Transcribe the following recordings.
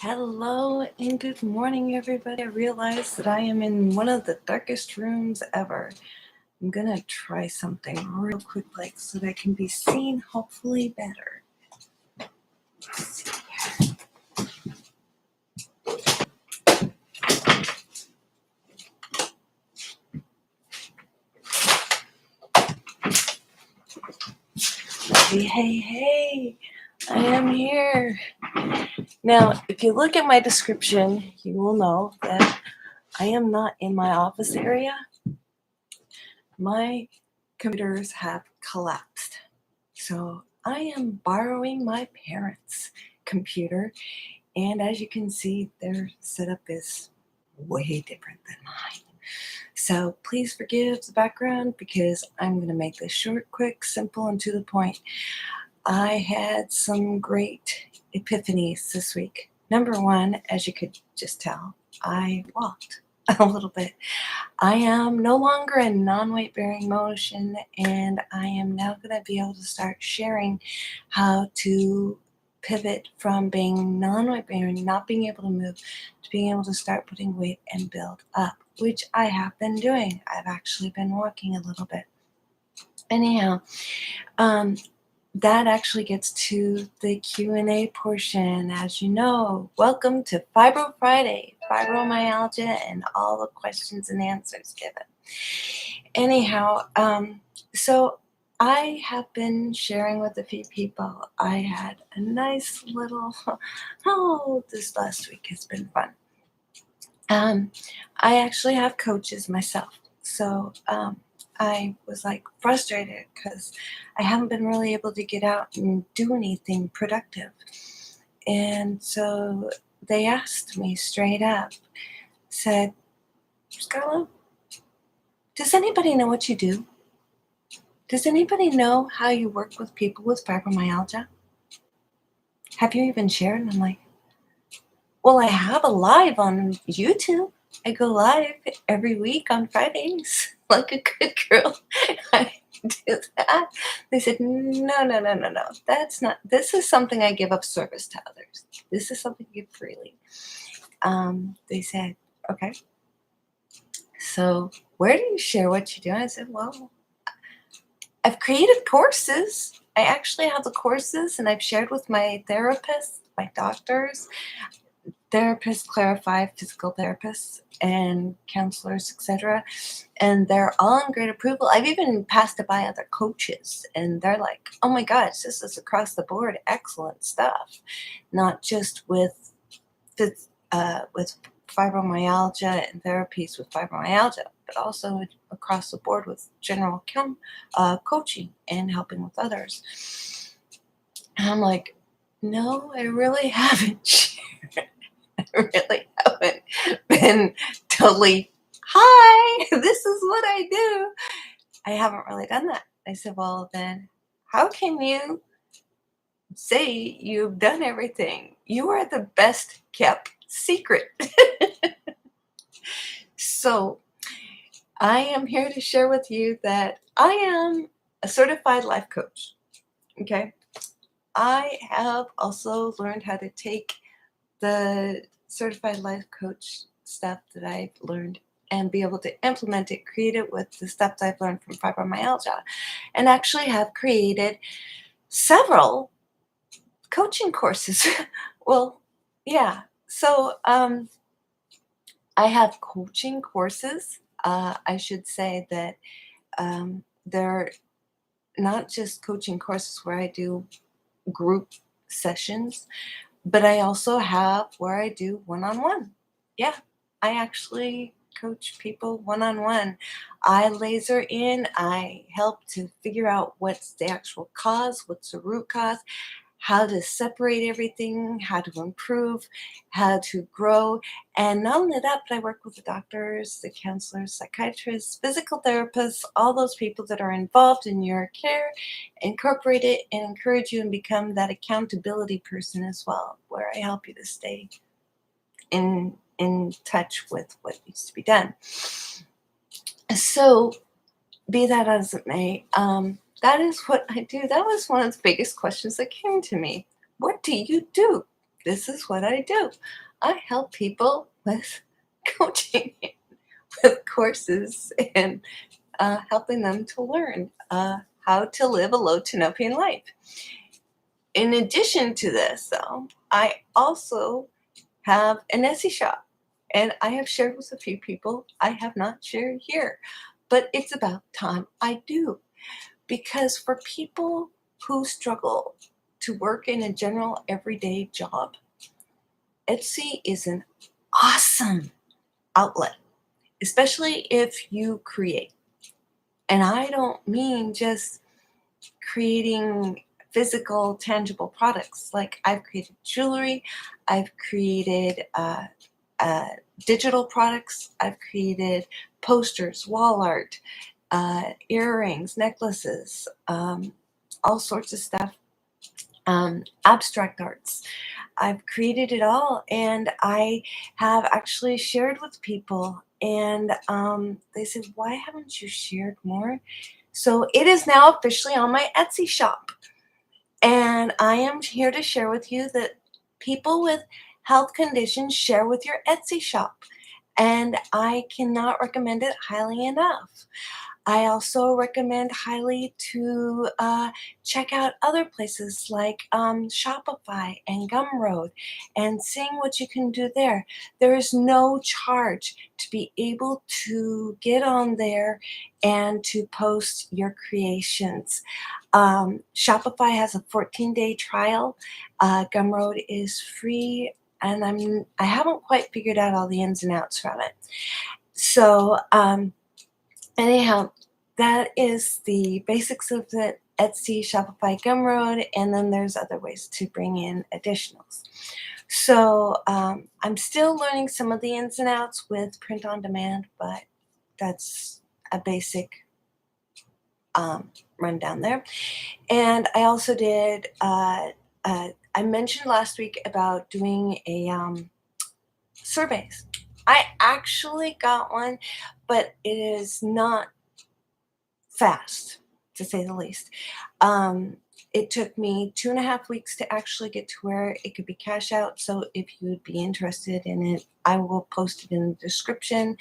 Hello and good morning, everybody. I realize that I am in one of the darkest rooms ever. I'm gonna try something real quick, so that I can be seen, hopefully better. Let's see here. Hey, I am here. Now, if you look at my description, you will know that I am not in my office area. My computers have collapsed. So I am borrowing my parents' computer, and as you can see, their setup is way different than mine. So please forgive the background because I'm going to make this short, quick, simple, and to the point. I had some great epiphanies this week. Number one, as you could just tell, I walked a little bit. I am no longer in non-weight bearing motion, and I am now going to be able to start sharing how to pivot from being non-weight bearing, not being able to move, to being able to start putting weight and build up, which I have been doing. I've actually been walking a little bit. Anyhow, that actually gets to the Q&A portion. As you know, welcome to Fibrofriday, Fibromyalgia, and all the questions and answers given. Anyhow, so I have been sharing with a few people. I had a nice little, this last week has been fun. I actually have coaches myself. So I was frustrated because I haven't been really able to get out and do anything productive. And so they asked me straight up, said, Scarlett, does anybody know what you do? Does anybody know how you work with people with fibromyalgia? Have you even shared? And I'm like, well, I have a live on YouTube. I go live every week on Fridays, like a good girl. I do that. They said, no. That's not, this is something I give up service to others. This is something you give freely. They said, okay. So where do you share what you do? I said, well, I've created courses. I actually have the courses, and I've shared with my therapists, my doctors. Therapists clarify, physical therapists and counselors, etc. And they're all in great approval. I've even passed it by other coaches, and they're like, oh my gosh, this is across the board excellent stuff. Not just with fibromyalgia and therapies with fibromyalgia, but also across the board with general coaching and helping with others. And I'm like, no, I really haven't shared. I really haven't been totally, hi, this is what I do. I haven't really done that. I said, well, then how can you say you've done everything? You are the best kept secret. So I am here to share with you that I am a certified life coach. Okay. I have also learned how to take the certified life coach stuff that I've learned and be able to implement it, create it with the stuff that I've learned from fibromyalgia, and actually have created several coaching courses. Well, yeah. So I have coaching courses. I should say that they're not just coaching courses where I do group sessions, but I also have where I do one-on-one. Yeah, I actually coach people one-on-one. I laser in, I help to figure out what's the actual cause, what's the root cause, how to separate everything, how to improve, how to grow. And not only that, but I work with the doctors, the counselors, psychiatrists, physical therapists, all those people that are involved in your care, incorporate it and encourage you and become that accountability person as well, where I help you to stay in touch with what needs to be done. So be that as it may, that is what I do. That was one of the biggest questions that came to me. What do you do? this is what I do. I help people with coaching, with courses, and helping them to learn how to live a low to no pain life. In addition to this, though, I also have an Etsy shop, and I have shared with a few people. I have not shared here, but it's about time I do, because for people who struggle to work in a general everyday job, Etsy is an awesome outlet, especially if you create. And I don't mean just creating physical, tangible products. Like, I've created jewelry, I've created digital products, I've created posters, wall art, earrings, necklaces, all sorts of stuff, abstract arts. I've created it all, and I have actually shared with people, and they said, "Why haven't you shared more?" So it is now officially on my Etsy shop, and I am here to share with you that people with health conditions share with your Etsy shop, and I cannot recommend it highly enough. I also recommend highly to check out other places like Shopify and Gumroad, and seeing what you can do there. There is no charge to be able to get on there and to post your creations. Shopify has a 14-day trial. Gumroad is free, and I haven't quite figured out all the ins and outs from it. So anyhow, that is the basics of the Etsy, Shopify, Gumroad, and then there's other ways to bring in additionals. So I'm still learning some of the ins and outs with print on demand, but that's a basic rundown there. And I also did, I mentioned last week about doing a surveys. I actually got one, but it is not fast, to say the least. It took me 2.5 weeks to actually get to where it could be cash out. So if you would be interested in it, I will post it in the description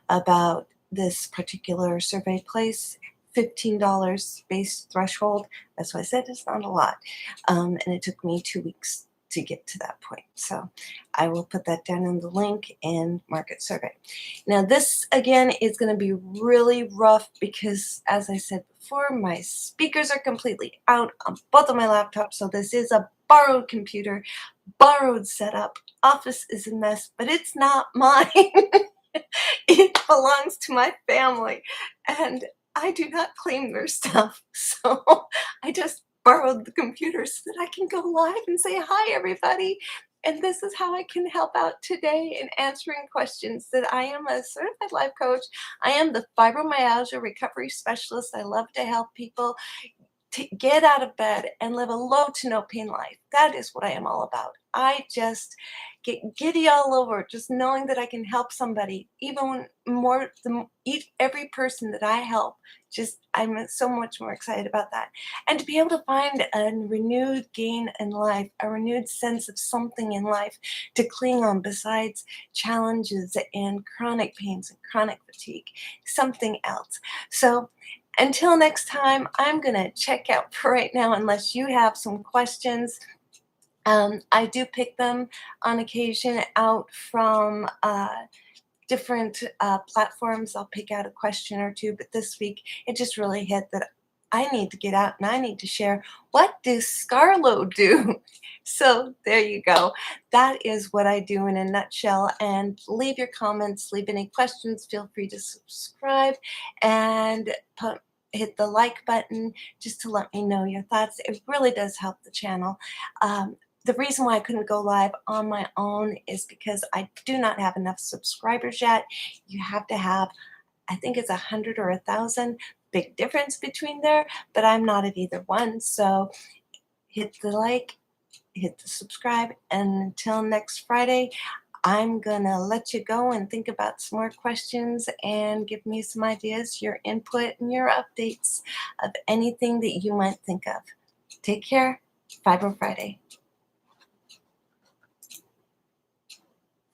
about this particular survey place. $15 base threshold. That's why I said it's not a lot. And it took me 2 weeks to get to that point. So I will put that down in the link and market survey. Now, this again is going to be really rough because, as I said before, my speakers are completely out on both of my laptops. So this is a borrowed computer, borrowed setup. Office is a mess, but it's not mine. It belongs to my family, and I do not claim their stuff. So I just borrowed the computer so that I can go live and say, "Hi, everybody." And this is how I can help out today in answering questions. That I am a certified life coach. I am the fibromyalgia recovery specialist. I love to help people to get out of bed and live a low to no pain life. That is what I am all about. I just get giddy all over just knowing that I can help somebody, even more than every person that I help. Just, I'm so much more excited about that. And to be able to find a renewed gain in life, a renewed sense of something in life to cling on besides challenges and chronic pains and chronic fatigue, something else. So until next time, I'm going to check out for right now unless you have some questions. I do pick them on occasion out from different platforms. I'll pick out a question or two, but this week it just really hit that I need to get out and I need to share, what does Scarlo do? So there you go. That is what I do in a nutshell. And leave your comments, leave any questions. Feel free to subscribe and hit the like button just to let me know your thoughts. It really does help the channel. The reason why I couldn't go live on my own is because I do not have enough subscribers yet. You have to have, I think it's 100 or 1,000. Big difference between there, but I'm not at either one. So hit the like, hit the subscribe, and until next Friday, I'm gonna let you go and think about some more questions and give me some ideas, your input, and your updates of anything that you might think of. Take care. Fibro Friday.